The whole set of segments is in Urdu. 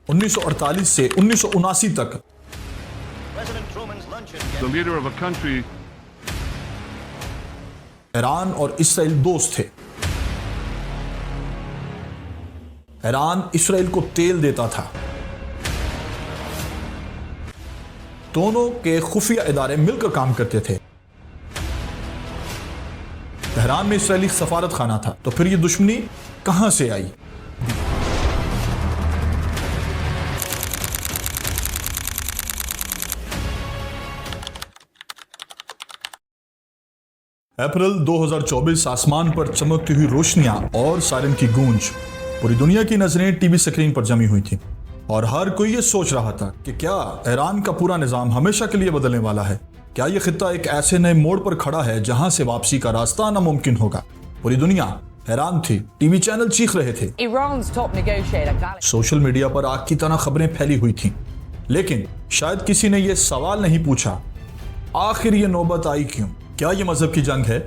1948 سے 1979 تک The leader of a country Iran اور اسرائیل دوست تھے. ایران اسرائیل کو تیل دیتا تھا. دونوں کے خفیہ ادارے مل کر کام کرتے تھے. تہران میں اسرائیلی سفارت خانہ تھا, تو پھر یہ دشمنی کہاں سے آئی؟ اپریل 2024 آسمان پر چمکتی ہوئی روشنیاں اور سائرن کی گونج. پوری دنیا کی نظریں ٹی وی سکرین پر جمی ہوئی تھیں اور ہر کوئی یہ سوچ رہا تھا کہ کیا ایران کا پورا نظام ہمیشہ کے لیے بدلنے والا ہے؟ کیا یہ خطہ ایک ایسے نئے موڑ پر کھڑا ہے جہاں سے واپسی کا راستہ ناممکن ہوگا؟ پوری دنیا حیران تھی. ٹی وی چینل چیخ رہے تھے. سوشل میڈیا پر آگ کی طرح خبریں پھیلی ہوئی تھیں, لیکن شاید کسی نے یہ سوال نہیں پوچھا, آخر یہ نوبت آئی کیوں؟ کیا یہ مذہب کی جنگ ہے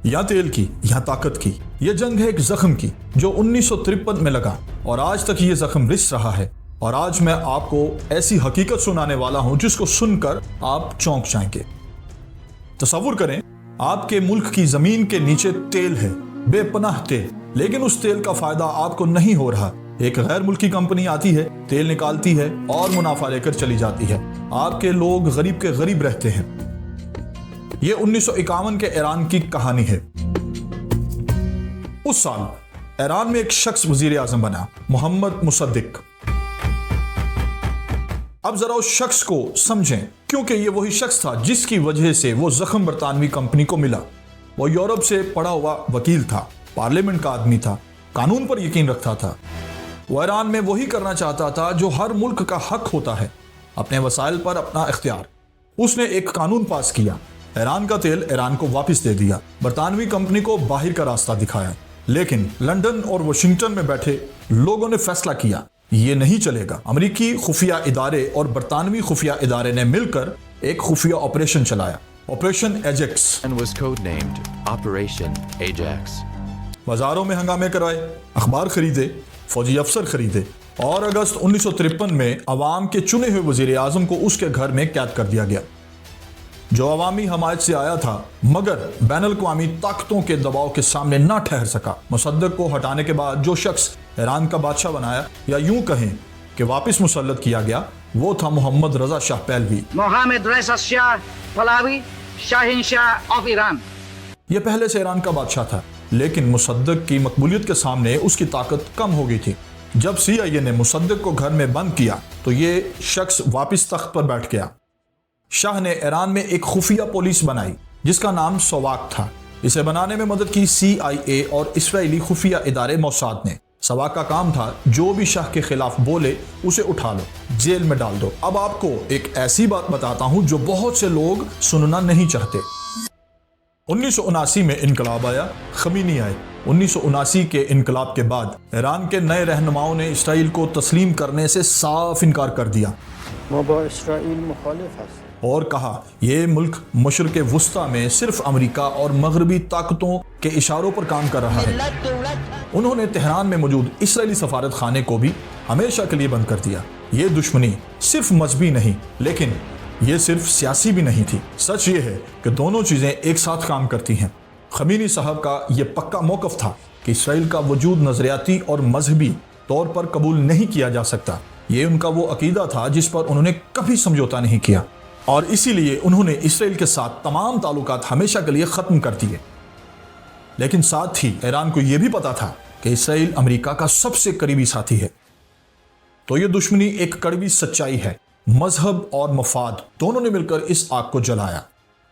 یا تیل کی یا طاقت کی؟ یہ جنگ ہے ایک زخم کی جو 1953 میں لگا اور آج تک یہ زخم رس رہا ہے. اور آج میں آپ کو ایسی حقیقت سنانے والا ہوں جس کو سن کر آپ چونک جائیں گے. تصور کریں آپ کے ملک کی زمین کے نیچے تیل ہے, بے پناہ تیل, لیکن اس تیل کا فائدہ آپ کو نہیں ہو رہا. ایک غیر ملکی کمپنی آتی ہے, تیل نکالتی ہے اور منافع لے کر چلی جاتی ہے. آپ کے لوگ غریب کے غریب رہتے ہیں. یہ 1951 کے ایران کی کہانی ہے. اس سال ایران میں ایک شخص وزیر اعظم بنا, محمد مصدق. اب ذرا اس شخص کو سمجھیں, کیونکہ یہ وہی شخص تھا جس کی وجہ سے وہ زخم برطانوی کمپنی کو ملا. وہ یورپ سے پڑھا ہوا وکیل تھا, پارلیمنٹ کا آدمی تھا, قانون پر یقین رکھتا تھا. وہ ایران میں وہی کرنا چاہتا تھا جو ہر ملک کا حق ہوتا ہے, اپنے وسائل پر اپنا اختیار. اس نے ایک قانون پاس کیا, ایران کا تیل ایران کو واپس دے دیا, برطانوی کمپنی کو باہر کا راستہ دکھایا. لیکن لندن اور واشنگٹن میں بیٹھے لوگوں نے فیصلہ کیا یہ نہیں چلے گا. امریکی خفیہ ادارے اور برطانوی خفیہ ادارے نے مل کر ایک خفیہ آپریشن چلایا, آپریشن ایجیکس. بازاروں میں ہنگامے کرائے, اخبار خریدے, فوجی افسر خریدے, اور اگست 1953 میں عوام کے چنے ہوئے وزیر اعظم کو اس کے گھر میں قید کر دیا گیا, جو عوامی حمایت سے آیا تھا مگر بین الاقوامی طاقتوں کے دباؤ کے سامنے نہ ٹھہر سکا. مصدق کو ہٹانے کے بعد جو شخص ایران کا بادشاہ بنایا, یا یوں کہیں کہ واپس مسلط کیا گیا, وہ تھا محمد رضا شاہ پہلوی. محمد رضا شاہ پہلوی, شاہنشاہ آف ایران. یہ پہلے سے ایران کا بادشاہ تھا, لیکن مصدق کی مقبولیت کے سامنے اس کی طاقت کم ہو گئی تھی. جب CIA نے مصدق کو گھر میں بند کیا تو یہ شخص واپس تخت پر بیٹھ گیا. شاہ نے ایران میں ایک خفیہ پولیس بنائی جس کا نام سواک تھا. اسے بنانے میں مدد کی CIA اور اسرائیلی خفیہ ادارے موساد نے. سواک کا کام تھا جو بھی شاہ کے خلاف بولے اسے اٹھا لو, جیل میں ڈال دو. اب آپ کو ایک ایسی بات بتاتا ہوں جو بہت سے لوگ سننا نہیں چاہتے. 1979 میں انقلاب آیا, خمینی آئے. 1979 کے انقلاب کے بعد ایران کے نئے رہنماؤں نے اسرائیل کو تسلیم کرنے سے صاف انکار کر دیا. ما با اسرائیل مخالف هست اور کہا یہ ملک مشرق وسطی میں صرف امریکہ اور مغربی طاقتوں کے اشاروں پر کام کر رہا ہے. انہوں نے تہران میں موجود اسرائیلی سفارت خانے کو بھی ہمیشہ کے لیے بند کر دیا. یہ دشمنی صرف مذہبی نہیں, لیکن یہ صرف سیاسی بھی نہیں تھی. سچ یہ ہے کہ دونوں چیزیں ایک ساتھ کام کرتی ہیں. خمینی صاحب کا یہ پکا موقف تھا کہ اسرائیل کا وجود نظریاتی اور مذہبی طور پر قبول نہیں کیا جا سکتا. یہ ان کا وہ عقیدہ تھا جس پر انہوں نے کبھی سمجھوتا نہیں کیا, اور اسی لیے انہوں نے اسرائیل کے ساتھ تمام تعلقات ہمیشہ کے لیے ختم کر دیے. لیکن ساتھ ہی ایران کو یہ بھی پتا تھا کہ اسرائیل امریکہ کا سب سے قریبی ساتھی ہے. تو یہ دشمنی ایک کڑوی سچائی ہے. مذہب اور مفاد دونوں نے مل کر اس آگ کو جلایا,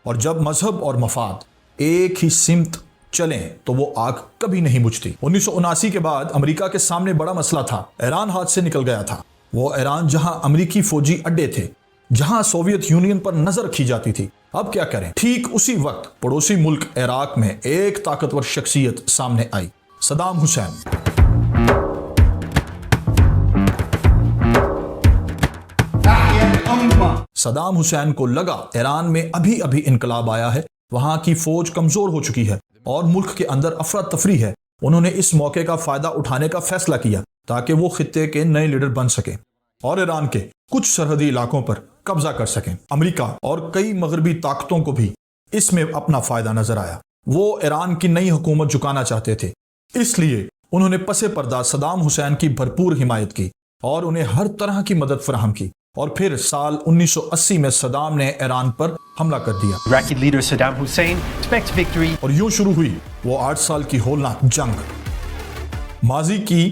اور جب مذہب اور مفاد ایک ہی سمت چلیں تو وہ آگ کبھی نہیں بجھتی. 1979 کے بعد امریکہ کے سامنے بڑا مسئلہ تھا. ایران ہاتھ سے نکل گیا تھا. وہ ایران جہاں امریکی فوجی اڈے تھے, جہاں سوویت یونین پر نظر رکھی جاتی تھی. اب کیا کریں؟ ٹھیک اسی وقت پڑوسی ملک عراق میں ایک طاقتور شخصیت سامنے آئی, صدام حسین. صدام حسین کو لگا ایران میں ابھی انقلاب آیا ہے, وہاں کی فوج کمزور ہو چکی ہے اور ملک کے اندر افراتفری ہے. انہوں نے اس موقع کا فائدہ اٹھانے کا فیصلہ کیا تاکہ وہ خطے کے نئے لیڈر بن سکیں اور ایران کے کچھ سرحدی علاقوں پر قبضہ کر سکیں۔ امریکہ اور کئی مغربی طاقتوں کو بھی اس میں اپنا فائدہ نظر آیا۔ وہ ایران کی نئی حکومت جھکانا چاہتے تھے، اس لیے انہوں نے پس پردہ صدام حسین کی بھرپور حمایت کی اور انہیں ہر طرح کی مدد فراہم کی، اور پھر سال 1980 میں صدام نے ایران پر حملہ کر دیا۔ Iraqi leader Saddam Hussein expects victory. اور یوں شروع ہوئی وہ 8 سال کی ہولناک جنگ۔ ماضی کی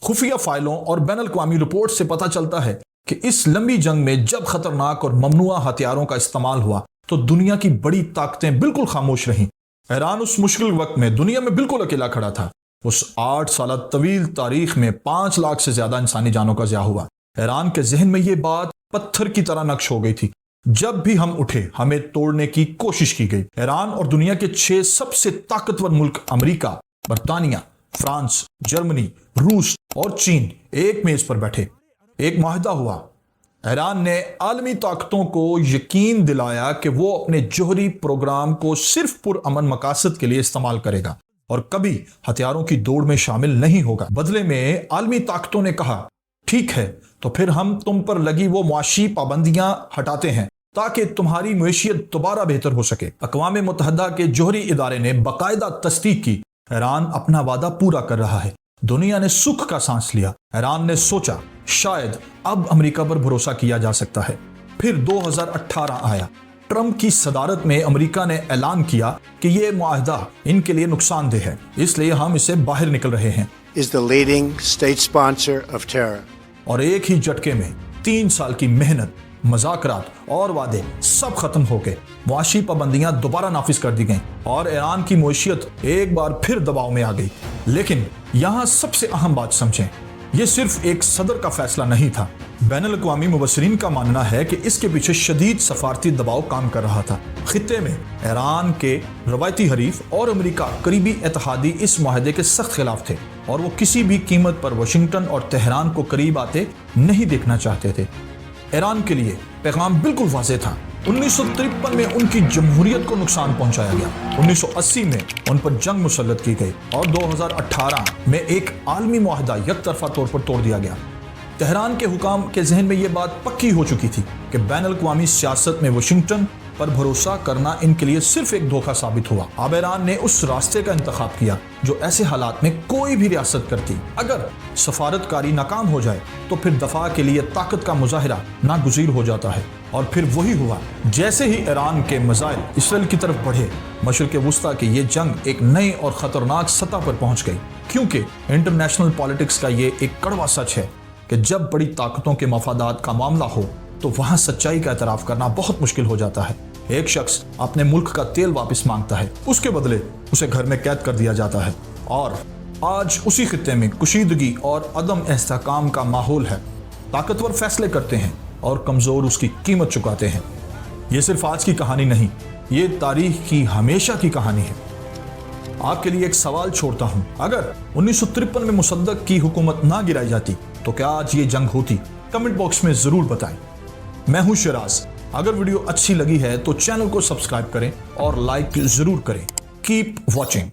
خفیہ فائلوں اور بین الاقوامی رپورٹ سے پتہ چلتا ہے کہ اس لمبی جنگ میں جب خطرناک اور ممنوعہ ہتھیاروں کا استعمال ہوا تو دنیا کی بڑی طاقتیں بالکل خاموش رہیں۔ ایران اس مشکل وقت میں دنیا میں بالکل اکیلا کھڑا تھا۔ اس 8 سالہ طویل تاریخ میں 5 لاکھ سے زیادہ انسانی جانوں کا ضیاع ہوا۔ ایران کے ذہن میں یہ بات پتھر کی طرح نقش ہو گئی تھی، جب بھی ہم اٹھے ہمیں توڑنے کی کوشش کی گئی۔ ایران اور دنیا کے 6 سب سے طاقتور ملک امریکہ، برطانیہ، فرانس، جرمنی، روس اور چین ایک میز پر بیٹھے۔ ایک معاہدہ ہوا۔ ایران نے عالمی طاقتوں کو یقین دلایا کہ وہ اپنے جوہری پروگرام کو صرف پرامن مقاصد کے لیے استعمال کرے گا اور کبھی ہتھیاروں کی دوڑ میں شامل نہیں ہوگا۔ بدلے میں عالمی طاقتوں نے کہا، ٹھیک ہے تو پھر ہم تم پر لگی وہ معاشی پابندیاں ہٹاتے ہیں تاکہ تمہاری معیشت دوبارہ بہتر ہو سکے۔ اقوام متحدہ کے جوہری ادارے نے باقاعدہ تصدیق کی، ایران اپنا وعدہ پورا کر رہا ہے۔ دنیا نے سکھ کا سانس لیا۔ ایران نے سوچا شاید اب امریکہ پر بھروسہ کیا جا سکتا ہے۔ پھر 2018 آیا۔ ٹرمپ کی صدارت میں امریکہ نے اعلان کیا کہ یہ معاہدہ ان کے لیے نقصان دہ ہے، اس لیے ہم اسے باہر نکل رہے ہیں۔ is the leading state sponsor of terror. اور ایک ہی جھٹکے میں 3 سال کی محنت، مذاکرات اور وعدے سب ختم ہو گئے۔ معاشی پابندیاں دوبارہ نافذ کر دی گئیں اور ایران کی معیشت ایک بار پھر دباؤ میں آ گئی۔ لیکن یہاں سب سے اہم بات سمجھیں، یہ صرف ایک صدر کا فیصلہ نہیں تھا۔ بین الاقوامی مبصرین کا ماننا ہے کہ اس کے پیچھے شدید سفارتی دباؤ کام کر رہا تھا۔ خطے میں ایران کے روایتی حریف اور امریکہ قریبی اتحادی اس معاہدے کے سخت خلاف تھے اور وہ کسی بھی قیمت پر واشنگٹن اور تہران کو قریب آتے نہیں دیکھنا چاہتے تھے۔ ایران کے لیے پیغام بالکل واضح تھا۔ 1953 میں ان کی جمہوریت کو نقصان پہنچایا گیا، 1980 میں ان پر جنگ مسلط کی گئی اور 2018 میں ایک عالمی معاہدہ یک طرفہ طور پر توڑ دیا گیا۔ تہران کے حکام کے ذہن میں یہ بات پکی ہو چکی تھی کہ بین الاقوامی سیاست میں واشنگٹن پر بھروسہ کرنا ان کے لیے صرف ایک دھوکہ ثابت ہوا۔ اب ایران نے اس راستے کا انتخاب کیا جو ایسے حالات میں کوئی بھی ریاست کرتی۔ اگر سفارت کاری ناکام ہو جائے تو پھر دفاع کے لیے طاقت کا مظاہرہ ناگزیر ہو جاتا ہے، اور پھر وہی ہوا۔ جیسے ہی ایران کے میزائل اسرائیل کی طرف بڑھے، مشرق وسطیٰ کی یہ جنگ ایک نئی اور خطرناک سطح پر پہنچ گئی، کیونکہ انٹرنیشنل پالیٹکس کا یہ ایک کڑوا سچ ہے کہ جب بڑی طاقتوں کے مفادات کا معاملہ ہو تو وہاں سچائی کا اعتراف کرنا بہت مشکل ہو جاتا ہے۔ ایک شخص اپنے ملک کا تیل واپس مانگتا ہے، اس کے بدلے اسے گھر میں قید کر دیا جاتا ہے، اور آج اسی خطے میں کشیدگی اور عدم استحکام کا ماحول ہے۔ طاقتور فیصلے کرتے ہیں اور کمزور اس کی قیمت چکاتے ہیں۔ یہ صرف آج کی کہانی نہیں، یہ تاریخ کی ہمیشہ کی کہانی ہے۔ آپ کے لیے ایک سوال چھوڑتا ہوں، اگر 1953 میں مصدق کی حکومت نہ گرائی جاتی تو کیا آج یہ جنگ ہوتی؟ کمنٹ باکس میں ضرور بتائیں۔ میں ہوں شیراز۔ اگر ویڈیو اچھی لگی ہے تو چینل کو سبسکرائب کریں اور لائک ضرور کریں۔ Keep watching.